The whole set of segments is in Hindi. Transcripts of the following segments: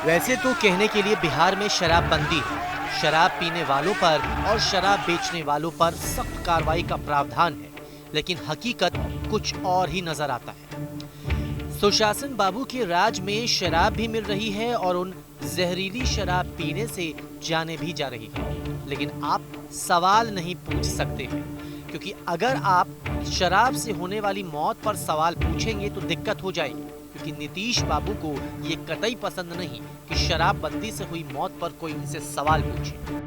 वैसे तो कहने के लिए बिहार में शराबबंदी है, शराब पीने वालों पर और शराब बेचने वालों पर सख्त कार्रवाई का प्रावधान है, लेकिन हकीकत कुछ और ही नजर आता है। सुशासन बाबू के राज में शराब भी मिल रही है और उन जहरीली शराब पीने से जाने भी जा रही है, लेकिन आप सवाल नहीं पूछ सकते हैं, क्योंकि अगर आप शराब से होने वाली मौत पर सवाल पूछेंगे तो दिक्कत हो जाएगी, क्योंकि नीतीश बाबू को ये कतई पसंद नहीं कि शराबबंदी से हुई मौत पर कोई उनसे सवाल पूछे।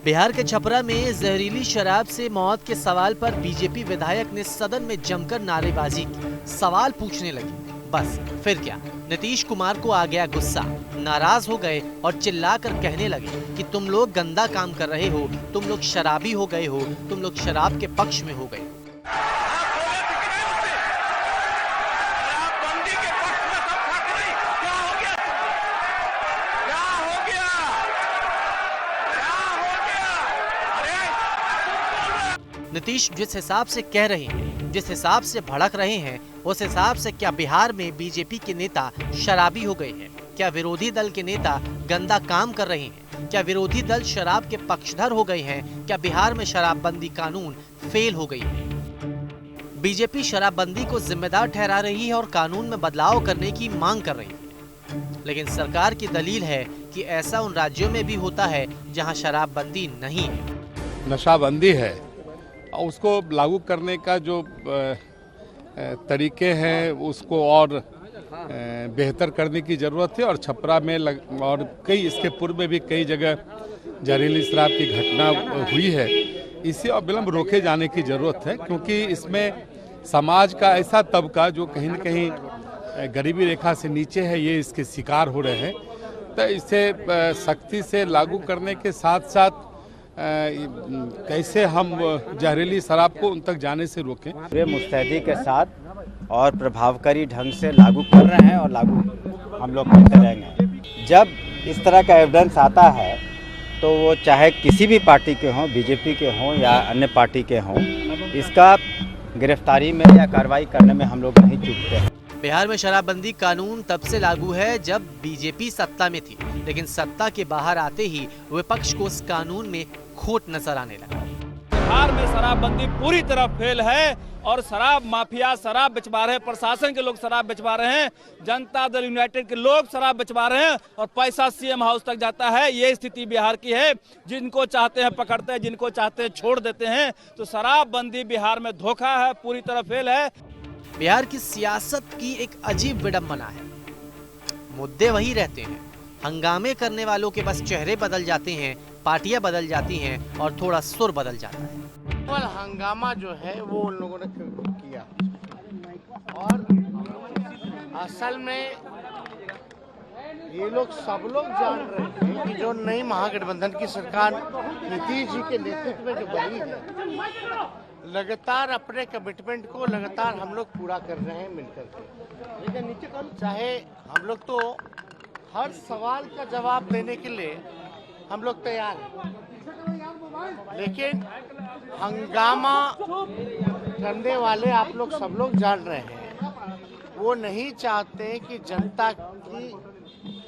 बिहार के छपरा में जहरीली शराब से मौत के सवाल पर बीजेपी विधायक ने सदन में जमकर नारेबाजी की, सवाल पूछने लगे। बस फिर क्या, नीतीश कुमार को आ गया गुस्सा, नाराज हो गए और चिल्लाकर कहने लगे कि तुम लोग गंदा काम कर रहे हो, तुम लोग शराबी हो गए हो, तुम लोग शराब के पक्ष में हो गए। नीतीश जिस हिसाब से कह रहे हैं, जिस हिसाब से भड़क रहे हैं, उस हिसाब से क्या बिहार में बीजेपी के नेता शराबी हो गए हैं? क्या विरोधी दल के नेता गंदा काम कर रहे हैं? क्या विरोधी दल शराब के पक्षधर हो गए हैं? क्या बिहार में शराबबंदी कानून फेल हो गई है? बीजेपी शराबबंदी को जिम्मेदार ठहरा रही है और कानून में बदलाव करने की मांग कर रही है, लेकिन सरकार की दलील है कि ऐसा उन राज्यों में भी होता है जहां शराबबंदी नहीं है। नशाबंदी है, उसको लागू करने का जो तरीके हैं उसको और बेहतर करने की ज़रूरत है। और छपरा में और कई इसके पूर्व में भी कई जगह जहरीली शराब की घटना हुई है। इसे अविलंब रोके जाने की ज़रूरत है, क्योंकि इसमें समाज का ऐसा तबका जो कहीं न कहीं गरीबी रेखा से नीचे है, ये इसके शिकार हो रहे हैं। तो इसे सख्ती से लागू करने के साथ साथ कैसे हम जहरीली शराब को उन तक जाने से रोकें। वे मुस्तैदी के साथ और प्रभावकारी ढंग से लागू कर रहे हैं और लागू हम लोग करते रहेंगे। जब इस तरह का एविडेंस आता है तो वो चाहे किसी भी पार्टी के हों, बीजेपी के हों या अन्य पार्टी के हों, इसका गिरफ्तारी में या कार्रवाई करने में हम लोग नहीं चूकते हैं। बिहार में शराबबंदी कानून तब से लागू है जब बीजेपी सत्ता में थी, लेकिन सत्ता के बाहर आते ही विपक्ष को उस कानून में खोट नजर आने लगा। बिहार में शराबबंदी पूरी तरह फेल है और शराब माफिया शराब बेचवा रहे हैं, प्रशासन के लोग शराब बेचवा रहे हैं, जनता दल यूनाइटेड के लोग शराब बेचवा रहे हैं और पैसा सीएम हाउस तक जाता है। ये स्थिति बिहार की है। जिनको चाहते हैं पकड़ते हैं, जिनको चाहते हैं छोड़ देते हैं। तो शराबबंदी बिहार में धोखा है, पूरी तरह फेल है। बिहार की सियासत की एक अजीब विडंबना है, मुद्दे वही रहते हैं, हंगामे करने वालों के बस चेहरे बदल जाते हैं, पार्टियां बदल जाती हैं और थोड़ा सुर बदल जाता है। केवल हंगामा जो है वो उन लोगों ने किया और असल में ये लोग सब लोग जान रहे हैं कि जो नई महागठबंधन की सरकार नीतीश जी के नेतृत्व में जो बनी है, लगातार अपने कमिटमेंट को लगातार हम लोग पूरा कर रहे हैं मिलकर के। चाहे हम लोग तो हर सवाल का जवाब देने के लिए हम लोग तैयार हैं, लेकिन हंगामा करने वाले आप लोग सब लोग जान रहे हैं, वो नहीं चाहते कि जनता की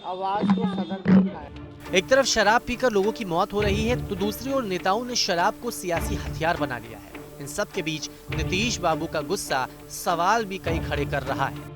आवाज को सदन में उठाए। एक तरफ शराब पीकर लोगों की मौत हो रही है, तो दूसरी ओर नेताओं ने शराब को सियासी हथियार बना लिया है। इन सब के बीच नीतीश बाबू का गुस्सा सवाल भी कई खड़े कर रहा है।